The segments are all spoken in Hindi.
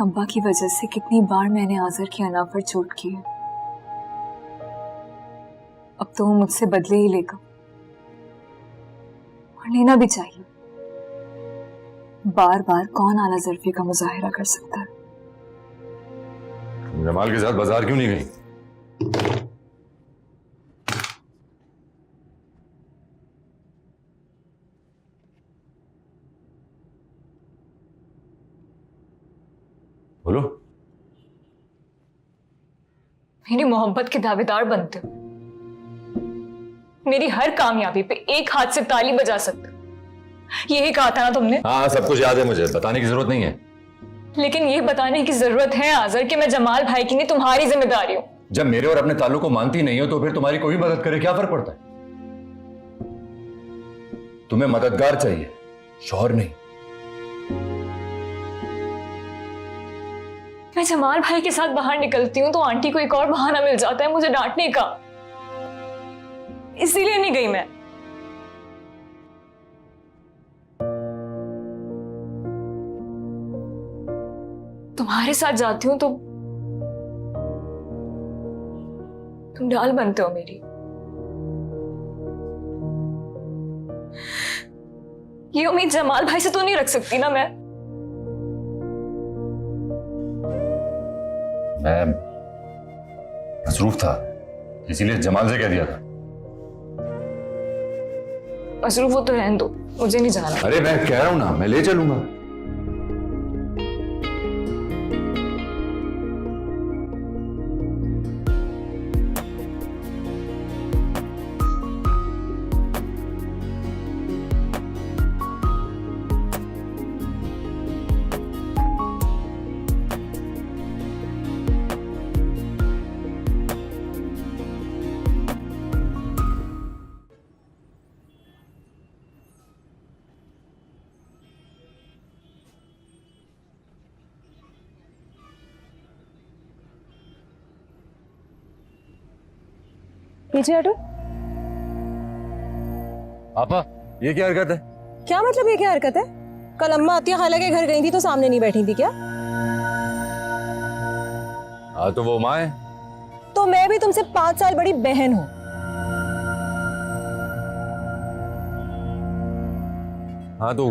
अब्बा की वजह से कितनी बार मैंने आज़र की अना पर चोट की है। अब तो वो मुझसे बदले ही लेगा और लेना भी चाहिए। बार बार कौन आला ज़र्फी का मुजाहिरा कर सकता है। जमाल के साथ बाजार क्यों नहीं गई? बोलो। मेरी मोहब्बत के दावेदार बनते हो, मेरी हर कामयाबी पे एक हाथ से ताली बजा सकते हो। यही कहा था ना तुमने? हाँ, सब कुछ याद है मुझे, बताने की जरूरत नहीं है। लेकिन ये बताने की जरूरत है आज़र कि मैं जमाल भाई की नहीं तुम्हारी जिम्मेदारी हूं। जब मेरे और अपने ताल्लुक को मानती नहीं हो तो फिर तुम्हारी कोई मदद करे क्या फर्क पड़ता है? तुम्हें मददगार चाहिए, शौहर नहीं। मैं जमाल भाई के साथ बाहर निकलती हूँ तो आंटी को एक और बहाना मिल जाता है मुझे डांटने का, इसीलिए नहीं गई मैं। तुम्हारे साथ जाती हूँ तो तुम ढाल बनते हो मेरी। ये उम्मीद जमाल भाई से तो नहीं रख सकती ना मैं मसरूफ था इसीलिए जमाल से कह दिया था। मसरूफ हो तो रहने दो, मुझे नहीं जाना। अरे मैं कह रहा हूं ना, मैं ले चलूंगा। पीछे हटो। आपा, ये क्या हरकत है? क्या मतलब ये क्या हरकत है? कल अम्मा अतिया खाला के घर गई थी तो सामने नहीं बैठी थी क्या? हाँ तो वो माँ है। तो मैं भी तुमसे 5 साल बड़ी बहन हूँ। हाँ तो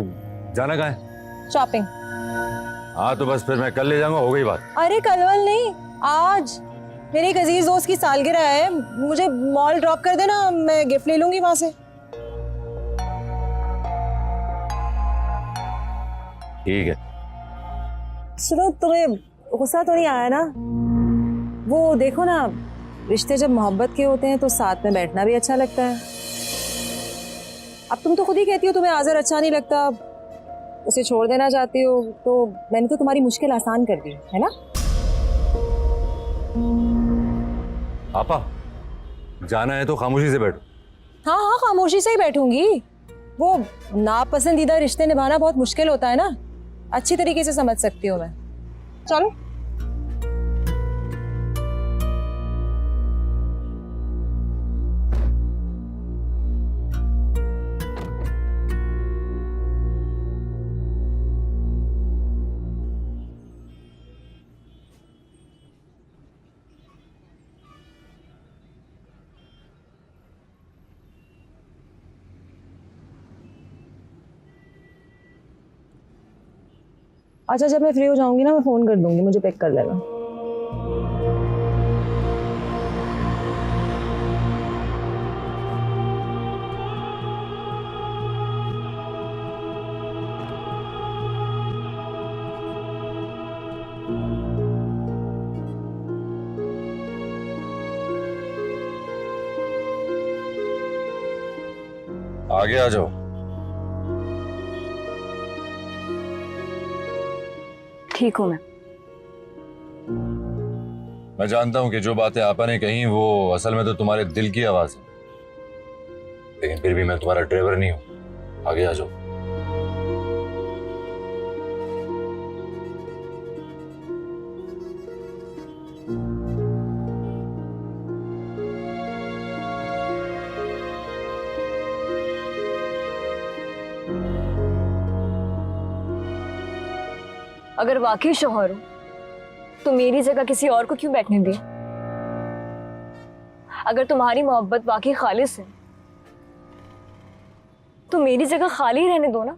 जाना कहाँ है? शॉपिंग। हाँ तो बस फिर मैं कल ले जाऊंगा, हो गई बात। अरे कल वल नहीं, आज मेरे एक अजीज दोस्त की सालगिरह है, मुझे मॉल ड्रॉप कर देना, मैं गिफ्ट ले लूंगी वहां से। ठीक है। सुनो, तुम्हें गुस्सा तो नहीं आया ना? वो देखो ना, रिश्ते जब मोहब्बत के होते हैं तो साथ में बैठना भी अच्छा लगता है। अब तुम तो खुद ही कहती हो तुम्हें आज़र अच्छा नहीं लगता, उसे छोड़ देना चाहती हो, तो मैंने तो तुम्हारी मुश्किल आसान कर दी है ना? आपा, जाना है तो खामोशी से बैठो। हाँ हाँ, खामोशी से ही बैठूंगी। वो नापसंदीदा रिश्ते निभाना बहुत मुश्किल होता है ना, अच्छी तरीके से समझ सकती हूँ मैं। चलो। अच्छा, जब मैं फ्री हो जाऊंगी ना मैं फोन कर दूंगी, मुझे पिक कर लेना। आगे आ जाओ। ठीक हूं मैं जानता हूं कि जो बातें आपा ने कही वो असल में तो तुम्हारे दिल की आवाज है, लेकिन फिर भी मैं तुम्हारा ड्राइवर नहीं हूं। आगे आ जाओ। अगर वाकई शौहर हो तो मेरी जगह किसी और को क्यों बैठने दे? अगर तुम्हारी मोहब्बत वाकई खालिस है तो मेरी जगह खाली ही रहने दो ना,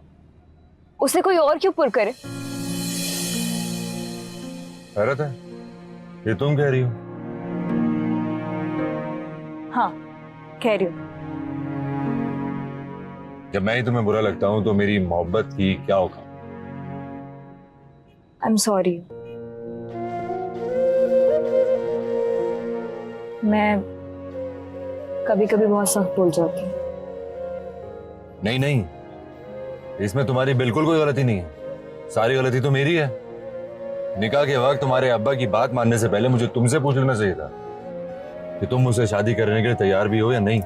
उसे कोई और क्यों पुर करे? हैरत है, ये तुम कह रही हो? हाँ, कह रही हूँ। जब मैं ही तुम्हें बुरा लगता हूं तो मेरी मोहब्बत की क्या औकात? I am sorry. मैं कभी कभी बहुत सख्त बोल जाती हूँ। नहीं नहीं, इसमें तुम्हारी बिल्कुल कोई गलती नहीं है, सारी गलती तो मेरी है। निकाह के वक्त तुम्हारे अब्बा की बात मानने से पहले मुझे तुमसे पूछ लेना चाहिए था कि तुम मुझसे शादी करने के लिए तैयार भी हो या नहीं।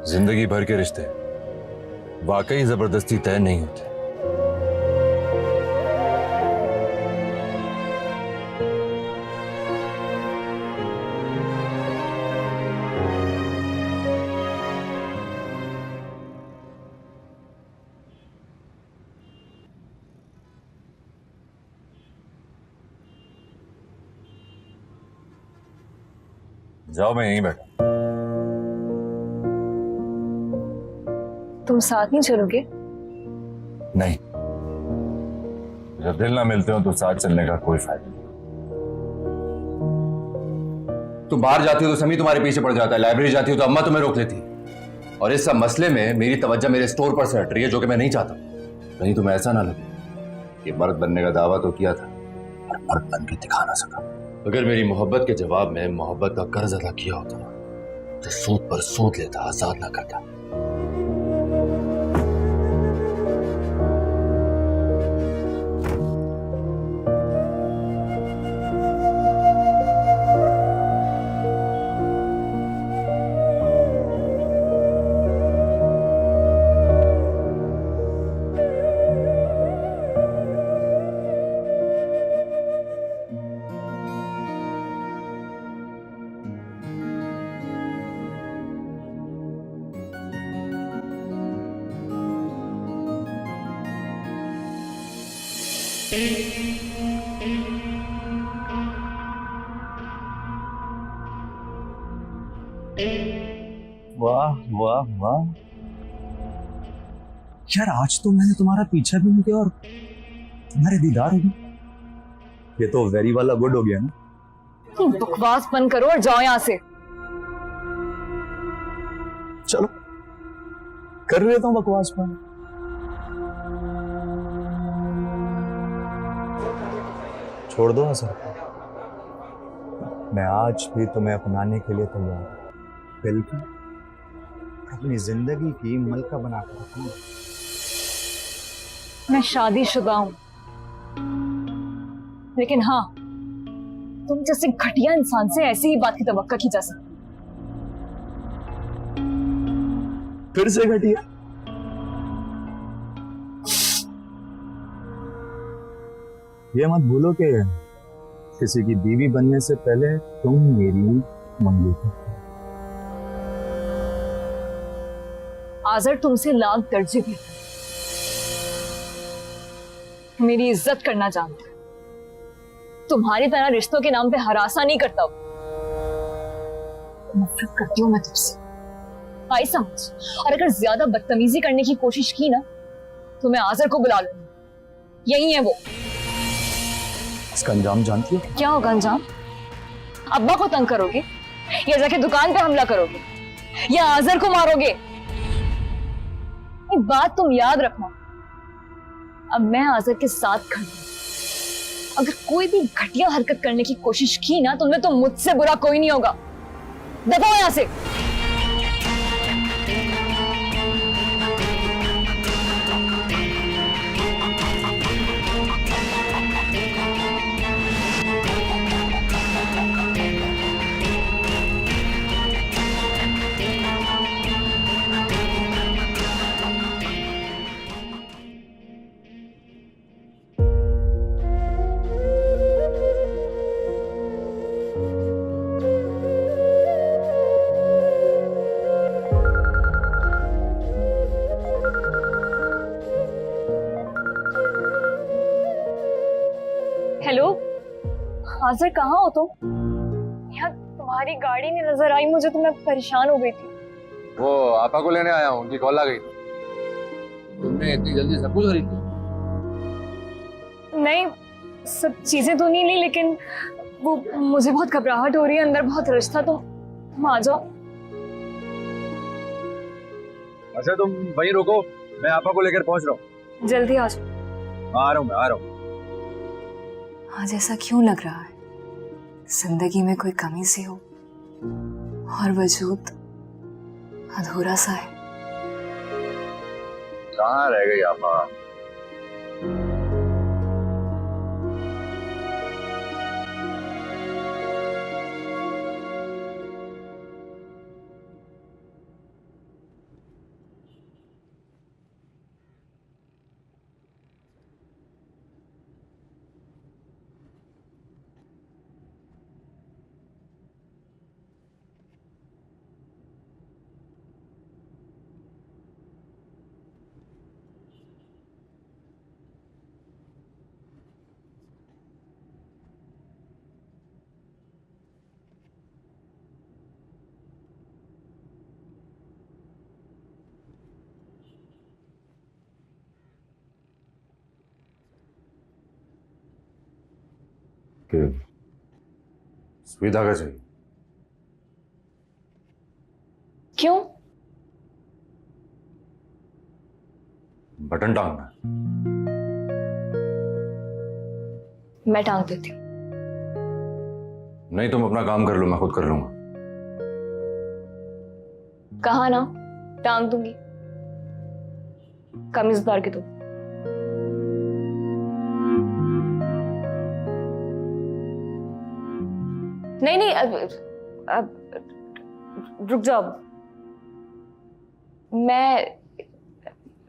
जिंदगी भर के रिश्ते वाकई जबरदस्ती तय नहीं होते। जाओ, मैं यहीं बैठा। तुम साथ नहीं चलोगे? नहीं, जब दिल ना मिलते हो तो साथ चलने का कोई फायदा नहीं। तुम बाहर जाती हो तो समी तुम्हारे पीछे पड़ जाता है, लाइब्रेरी जाती हो तो अम्मा तुम्हें रोक लेती है। और इस सब मसले में मेरी तवज्जो मेरे स्टोर पर से हट रही है, जो कि मैं नहीं चाहता। कहीं तुम्हें ऐसा ना लगे कि मर्द बनने का दावा तो किया था पर मर्द बन के दिखा ना सका। अगर मेरी मोहब्बत के जवाब में मोहब्बत का कर्ज अदा किया होता ना तो सूद पर सूद लेता, आजाद ना करता। वाह वाह वाह यार, आज तो मैंने तुम्हारा पीछा भी नहीं किया और तुम्हारे दीदार हो गए। ये तो वेरी वाला गुड हो गया ना। तुम बकवास बंद करो और जाओ यहाँ से। चलो कर लेता हूँ बकवास बंद। छोड़ दो ना सर, मैं आज भी तुम्हें अपनाने के लिए तैयार हूं। बिल्कुल अपनी जिंदगी की मलका बनाकर रखूंगा। मैं शादीशुदा हूं, लेकिन हाँ, तुम जैसे घटिया इंसान से ऐसी ही बात की तवक्का की जा सकती। फिर से घटिया? ये मत भूलो कि किसी की बीवी बनने से पहले तुम मेरी मंगली थी। आजर तुमसे लाख दर्जे भी मेरी इज्जत करना जानता है। तुम्हारी तरह रिश्तों के नाम पे हरासा नहीं करता हूं। नफरत करती हूं मैं तुमसे, आई समझ। और अगर ज्यादा बदतमीजी करने की कोशिश की ना तो मैं आजर को बुला लूंगी। यही है वो। इसका अंजाम जानती हो? क्या होगा अंजाम? अब्बा को तंग करोगे या जाके दुकान पे हमला करोगे या आजर को मारोगे? एक बात तुम याद रखना, अब मैं आजर के साथ खड़ी हूं। अगर कोई भी घटिया हरकत करने की कोशिश की ना तो उनमें तो मुझसे बुरा कोई नहीं होगा। दबाओ यहां से। आसर कहाँ हो तुम? यहाँ तुम्हारी गाड़ी नहीं नजर आई मुझे, तो मैं परेशान हो गई थी। वो आपा को लेने आया हूँ, उनकी कॉल आ गई। तुमने इतनी जल्दी सब कुछ खरीद लिया? नहीं, सब चीजें तो नहीं ली, लेकिन वो मुझे बहुत घबराहट हो रही है, अंदर बहुत रश था, तो तुम आ जाओ। अच्छा तुम वहीं रुको, मैं आपा को लेकर पहुंच रहा हूँ। जल्दी आ जाओ। आ रहा हूँ, मैं आ रहा हूँ। आज ऐसा क्यों लग रहा है? जिंदगी में कोई कमी सी हो और वजूद अधूरा सा है। कहाँ रह गई आपा? कि सुई धागा चाहिए? क्यों? बटन टांगना है। मैं टांग देती हूँ। नहीं, तुम अपना काम कर लो, मैं खुद कर लूंगा। कहा ना, टांग दूंगी। कमीज उतार के दो। नहीं नहीं, अब रुक जाओ।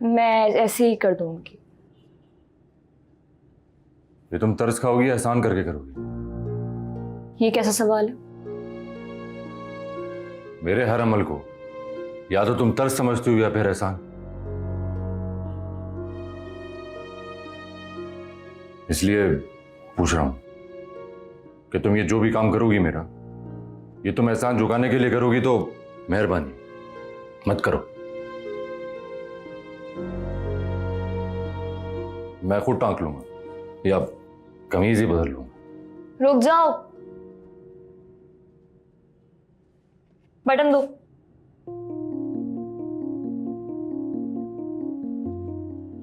मैं ऐसे ही कर दूंगी। ये तुम तरस खाओगी या एहसान करके करोगी? ये कैसा सवाल है? मेरे हर अमल को या तो तुम तरस समझती हो या फिर एहसान। इसलिए पूछ रहा हूं कि तुम ये जो भी काम करोगी मेरा, ये तुम एहसान झुकाने के लिए करोगी तो मेहरबानी मत करो। मैं खुद टांक लूंगा या कमीज ही बदल लूंगा। रुक जाओ, बटन दो।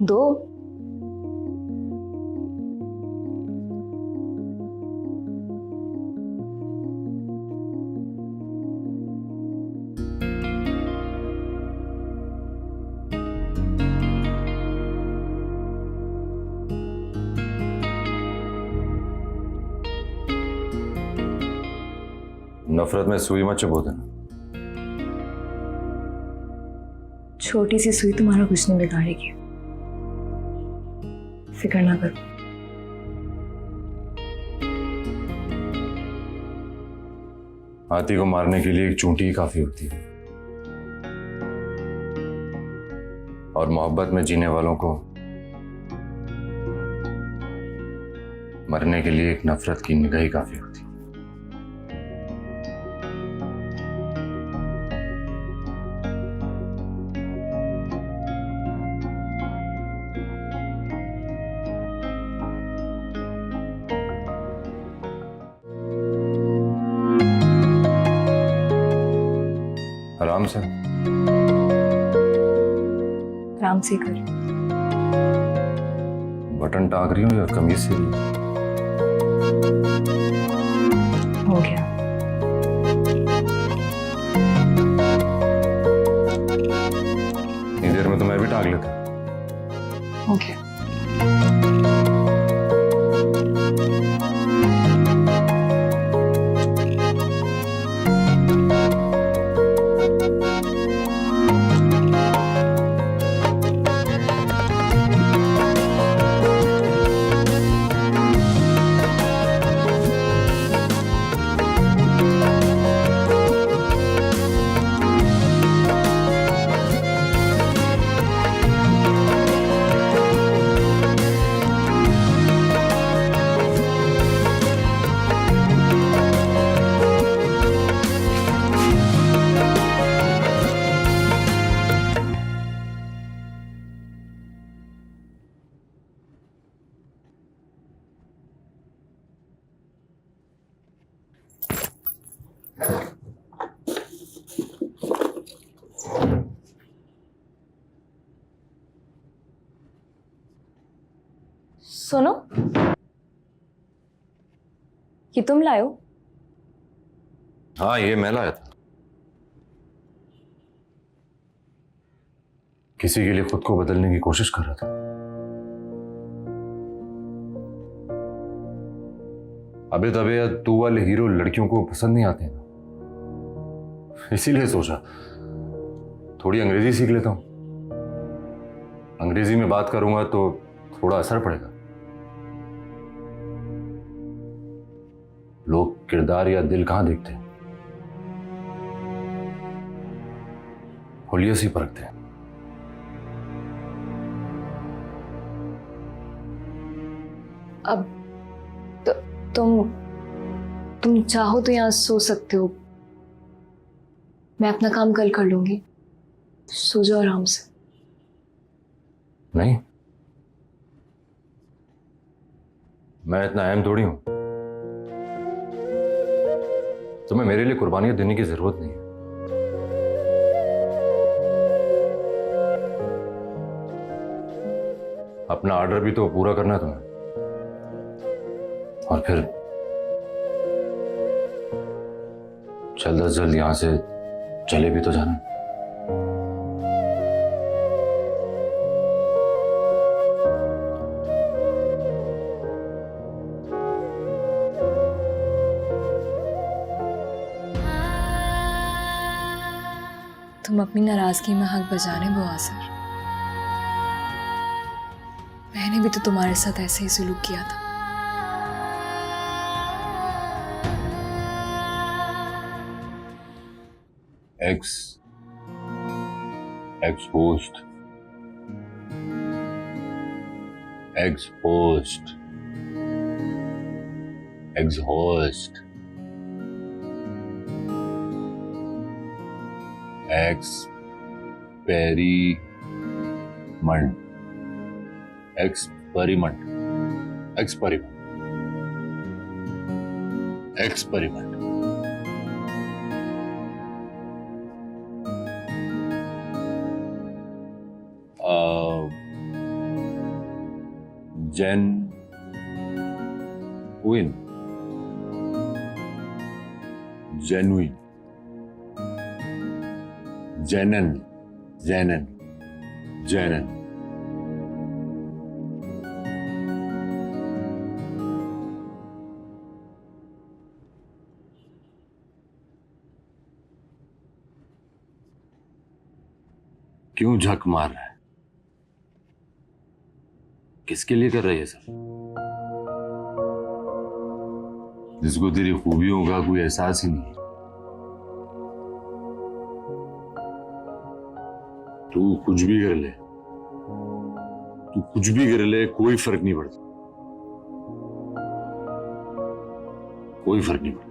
दो। नफरत में सुई मत चुभो देना। छोटी सी सुई तुम्हारा कुछ नहीं बिगाड़ेगी, फिक्र ना करो। हाथी को मारने के लिए एक चूंटी ही काफी होती है, और मोहब्बत में जीने वालों को मरने के लिए एक नफरत की निगाह ही काफी होती है। आराम से, आराम से कर। बटन टांग रही हूँ या कमीज से? हो गया। इतनी देर में तो मैं भी टांग लेता। हो गया। सुनो, ये तुम लाए हो? हाँ, ये मैं लाया था। किसी के लिए खुद को बदलने की कोशिश कर रहा था। अबे तबे तू वाले हीरो लड़कियों को पसंद नहीं आते ना, इसीलिए सोचा थोड़ी अंग्रेजी सीख लेता हूं। अंग्रेजी में बात करूंगा तो थोड़ा असर पड़ेगा। लोग किरदार या दिल कहां देखते हैं, हुलिये से परखते हैं। अब तो, तुम चाहो तो यहां सो सकते हो। मैं अपना काम कल कर लूंगी। सो जाओ आराम से। नहीं, मैं इतना अहम थोड़ी हूं। तुम्हें मेरे लिए कुर्बानियां देने की जरूरत नहीं है। अपना ऑर्डर भी तो पूरा करना है तुम्हें, और फिर जल्द से जल्द यहां से चले भी तो जाना। तुम अपनी नाराजगी में हक बजाने बुआ सर। मैंने भी तो तुम्हारे साथ ऐसे ही सुलूक किया था। exposed exposed exhaust experiment genuine genuine क्यों झक मार रहा है? किसके लिए कर रही है सब? जिसको तेरी खूबियों का कोई एहसास ही नहीं। तू कुछ भी कर ले, कोई फर्क नहीं पड़ता, कोई फर्क नहीं पड़ता।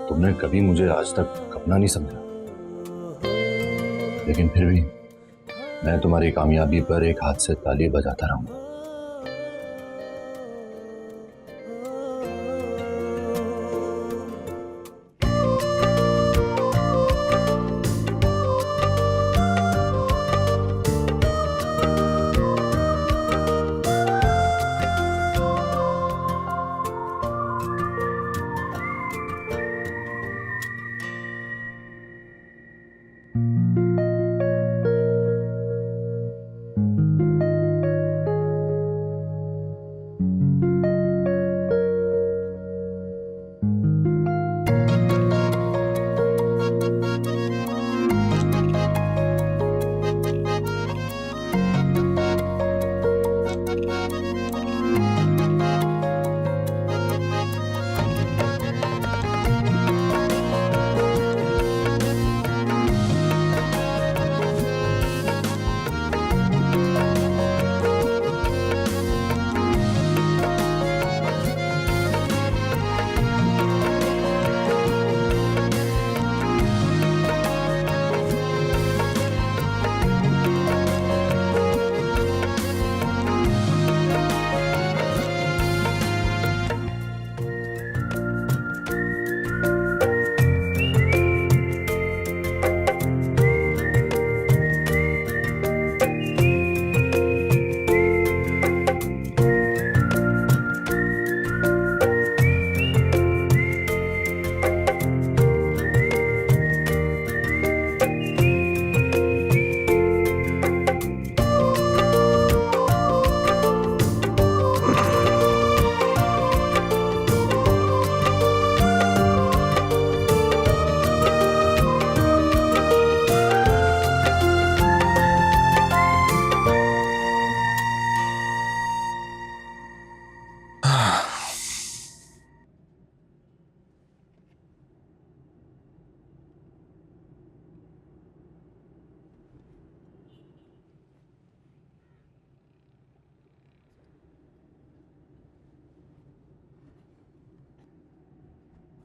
तुमने कभी मुझे आज तक अपना नहीं समझा, लेकिन फिर भी मैं तुम्हारी कामयाबी पर एक हाथ से ताली बजाता रहूंगा।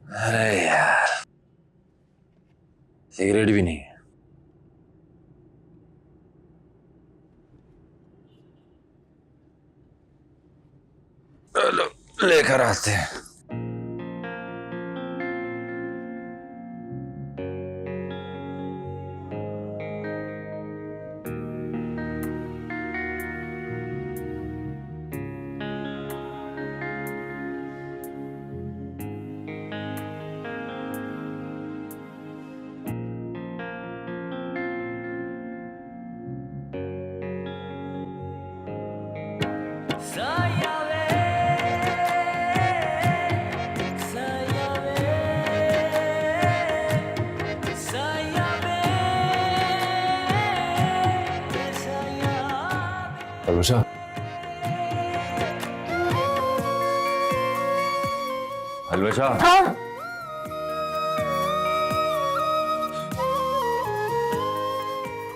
अरे यार, सिगरेट भी नहीं। चलो लेकर आते हैं। हलवशा, हलवशा, हाँ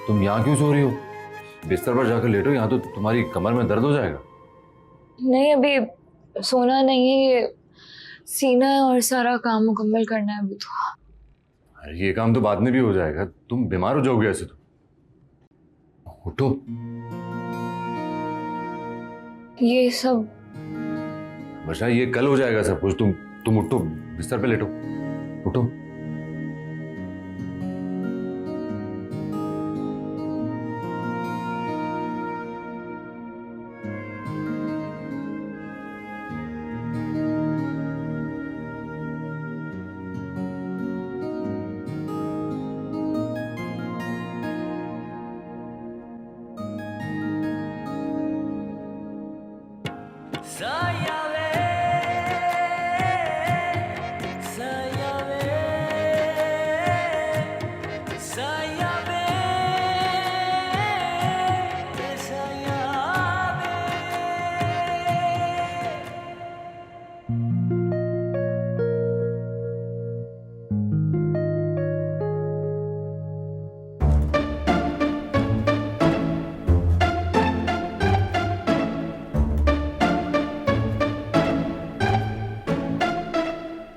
तुम यहाँ क्यों सो रही हो? बिस्तर पर जाकर लेटो, यहाँ तो तुम्हारी कमर में दर्द हो जाएगा। नहीं, अभी सोना नहीं है, ये सीना है और सारा काम मुकम्मल करना है अभी तो। अरे ये काम तो बाद में भी हो जाएगा, तुम बीमार हो जाओगे ऐसे तो। उठो। ये सब बच्चा, ये कल हो जाएगा सब कुछ। तुम उठो, बिस्तर पे लेटो, उठो। Saya